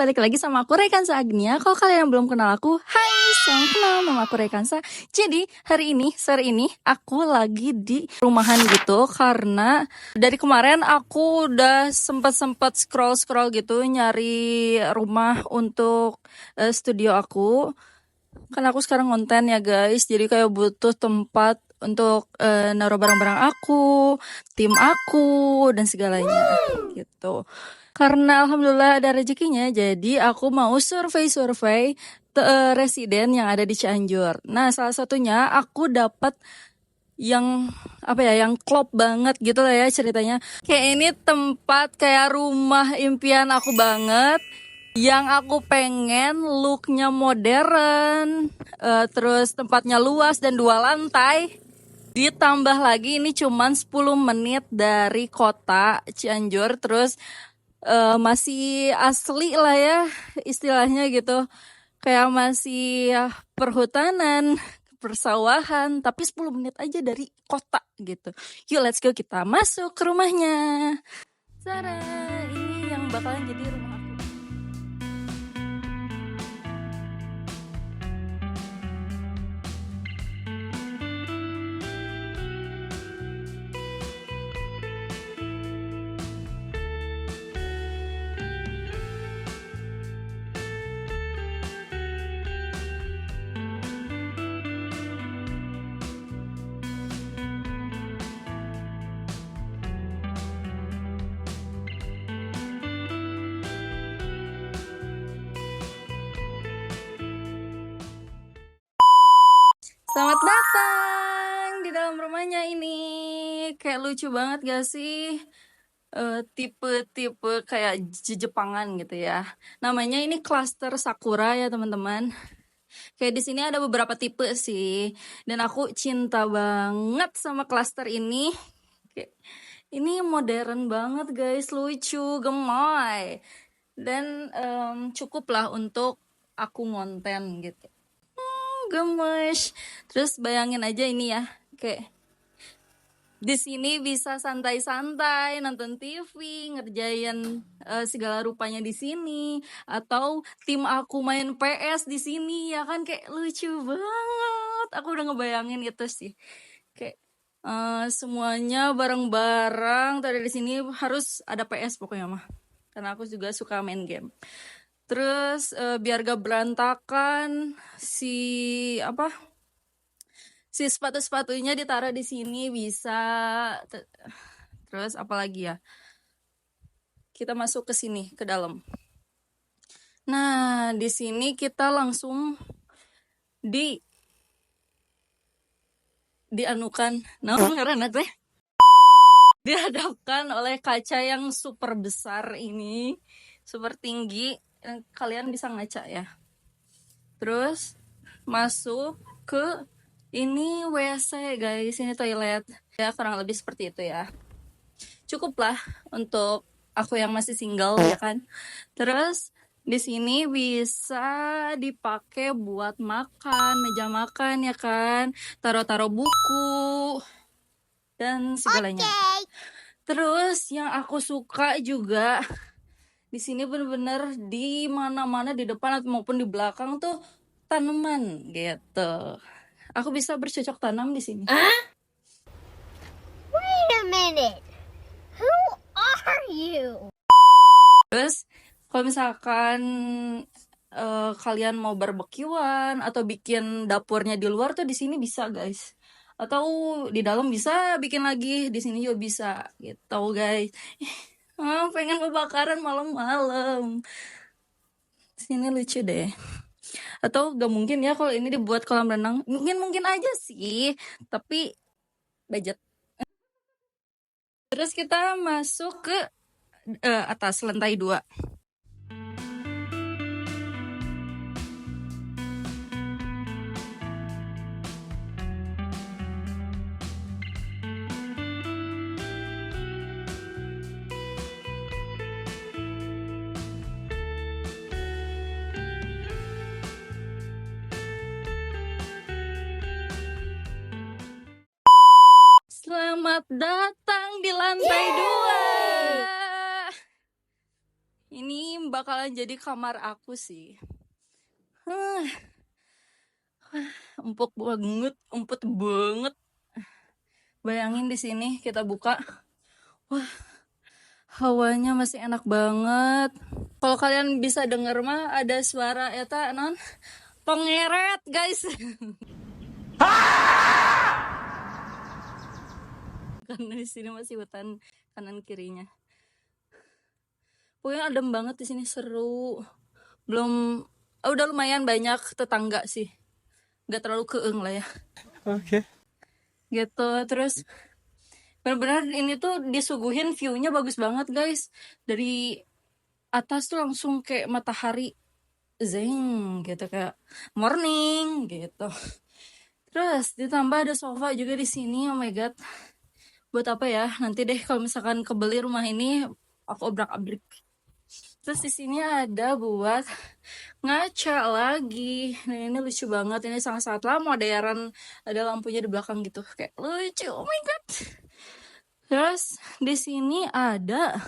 balik lagi sama aku Rekansa Agnia. Kalau kalian yang belum kenal aku, hai, salam kenal, nama aku Rekansa. Jadi sore ini aku lagi di rumahan gitu. Karena dari kemarin aku udah sempat scroll gitu nyari rumah untuk studio aku. Kan aku sekarang konten ya guys, jadi kayak butuh tempat untuk naruh barang-barang aku, tim aku, dan segalanya gitu. Karena alhamdulillah ada rezekinya, jadi aku mau survei residen yang ada di Cianjur. Nah, salah satunya aku dapat yang yang klop banget gitu lah ya ceritanya. Kayak ini tempat kayak rumah impian aku banget. Yang aku pengen looknya modern, terus tempatnya luas dan 2 lantai. Ditambah lagi ini cuman 10 menit dari kota Cianjur, terus masih asli lah ya istilahnya gitu. Kayak masih perhutanan, persawahan, tapi 10 menit aja dari kota gitu. Yuk let's go, kita masuk ke rumahnya. Tada, ini yang bakalan jadi rumah aku. Selamat datang di dalam rumahnya ini. Kayak lucu banget gak sih? Tipe-tipe kayak Jepangan gitu ya. Namanya ini klaster Sakura ya teman-teman. Kayak di sini ada beberapa tipe sih. Dan aku cinta banget sama klaster ini. Kayak, ini modern banget guys, lucu, gemoy. Dan cukup lah untuk aku ngonten gitu. Gemes. Terus bayangin aja ini ya, kayak di sini bisa santai-santai nonton TV, ngerjain segala rupanya di sini, atau tim aku main PS di sini ya kan, kayak lucu banget. Aku udah ngebayangin itu sih. Kayak semuanya bareng-bareng tadi di sini harus ada PS pokoknya mah. Karena aku juga suka main game. Terus biar gak berantakan si sepatu-sepatunya ditaruh di sini bisa. Terus apalagi ya? Kita masuk ke sini ke dalam. Nah, di sini kita langsung dianukan dihadapkan oleh kaca yang super besar ini, super tinggi. Kalian bisa ngaca ya. Terus masuk ke ini WC guys, ini toilet ya, kurang lebih seperti itu ya. Cukup lah untuk aku yang masih single ya kan. Terus di sini bisa dipakai buat makan, meja makan ya kan, taruh-taruh buku dan segalanya. Terus yang aku suka juga di sini bener-bener di mana-mana di depan maupun di belakang tuh tanaman gitu. Aku bisa bercocok tanam di sini. Wait a minute. Who are you? Terus kalau misalkan kalian mau barbekyuan atau bikin dapurnya di luar tuh di sini bisa guys. Atau di dalam bisa bikin lagi, di sini juga bisa gitu guys. Pengen kebakaran malam-malam. Sini lucu deh. Atau gak mungkin ya kalau ini dibuat kolam renang. Mungkin aja sih, tapi budget. Terus kita masuk ke atas lantai 2. Selamat datang di lantai 2. Ini bakalan jadi kamar aku sih. Huh, empuk banget. Bayangin di sini kita buka. Wah, hawanya masih enak banget. Kalau kalian bisa denger mah ada suara eta non pengeret, guys. Karena di sini masih hutan kanan kirinya. Pokoknya adem banget di sini, seru. Belum udah lumayan banyak tetangga sih. Gak terlalu keeng lah ya. Oke. Gitu. Terus benar-benar ini tuh disuguhin view-nya bagus banget, guys. Dari atas tuh langsung kayak matahari zeng gitu, kayak morning gitu. Terus ditambah ada sofa juga di sini. Oh my god. Buat apa ya? Nanti deh kalau misalkan kebeli rumah ini aku obrak-abrik. Terus di sini ada buat ngaca lagi. Nah, ini lucu banget. Ini sangat-sangat lama modern. Ada lampunya di belakang gitu. Kayak lucu. Oh my god. Terus di sini ada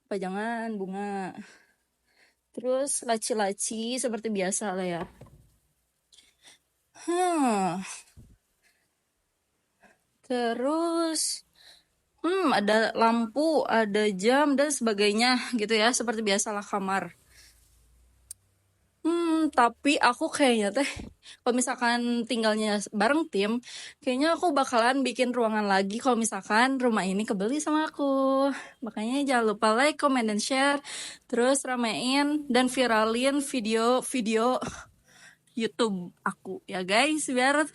pajangan bunga. Terus laci-laci seperti biasa lah ya. Terus ada lampu, ada jam dan sebagainya gitu ya, seperti biasalah kamar. Tapi aku kayaknya teh kalau misalkan tinggalnya bareng tim, kayaknya aku bakalan bikin ruangan lagi kalau misalkan rumah ini kebeli sama aku. Makanya jangan lupa like, comment, dan share. Terus ramein dan viralin video-video YouTube aku ya guys, biar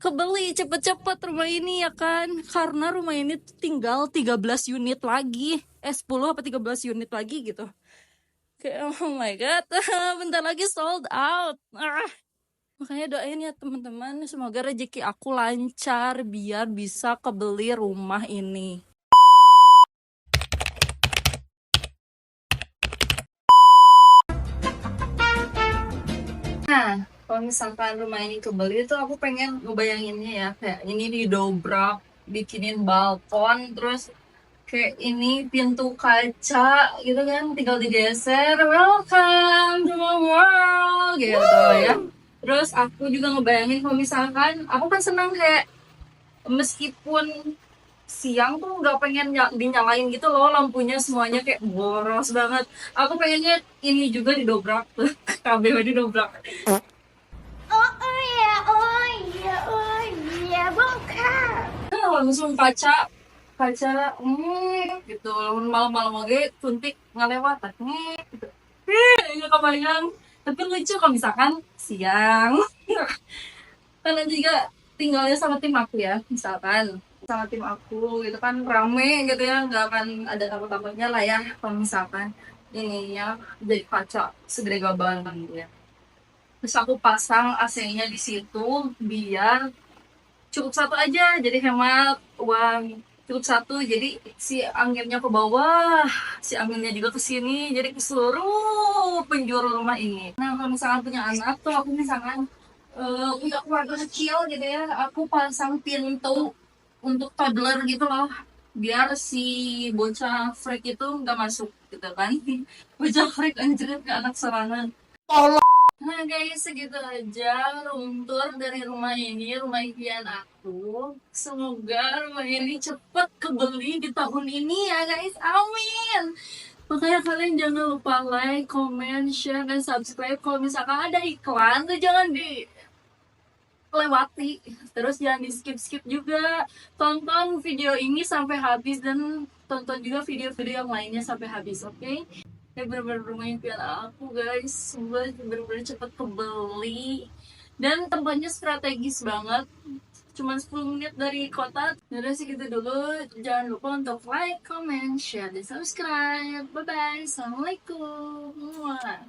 kebeli cepet-cepet rumah ini ya kan. Karena rumah ini tuh tinggal 13 unit lagi. 10 apa 13 unit lagi gitu. Kayak oh my god, bentar lagi sold out. Makanya doain ya teman-teman, semoga rezeki aku lancar biar bisa kebeli rumah ini. Nah, kalau misalkan rumah ini kebeli tuh aku pengen ngebayanginnya ya, kayak ini didobrak, bikinin balkon, terus kayak ini pintu kaca gitu kan, tinggal digeser, welcome to my world gitu ya. Terus aku juga ngebayangin kalau misalkan aku kan senang kayak meskipun siang tuh nggak pengen dinyalain gitu loh lampunya, semuanya kayak boros banget. Aku pengennya ini juga didobrak tuh, kabel didobrak. Oh yeah, bongkar. Langsung kaca gitu malam-malam oke suntik ngelewat gitu. Nggak kebayang, tapi lucu kalau misalkan siang. Karena juga tinggalnya sama tim aku ya, misalkan sama tim aku gitu kan rame gitu ya, nggak akan ada takut-takutnya lah ya kalau misalkan ininya jadi kaca segede gaban gitu ya. Terus aku pasang AC-nya di situ biar cukup satu aja, jadi hemat uang. Cukup satu, jadi si anginnya ke bawah, si anginnya juga ke sini, jadi ke seluruh penjuru rumah ini. Nah kalau misalkan punya anak tuh, aku misalkan untuk keluarga kecil gitu ya, aku pasang pintu untuk toddler gitu loh, biar si bocah freak itu nggak masuk gitu kan. Bocah freak anjir ke anak serangan. Nah guys, segitu aja room tour dari rumah ini, rumah impian aku. Semoga rumah ini cepet kebeli di tahun ini ya guys, amin. Makanya kalian jangan lupa like, comment, share, dan subscribe. Kalau misalkan ada iklan tuh jangan dilewati. Terus jangan di skip-skip juga. Tonton video ini sampai habis dan tonton juga video-video yang lainnya sampai habis, oke? Kayak bener-bener rumah impian aku guys, semoga bener-bener cepet kebeli dan tempatnya strategis banget, cuma 10 menit dari kota. Udah segitu dulu, jangan lupa untuk like, comment, share, dan subscribe. Bye bye, assalamualaikum. Mwah.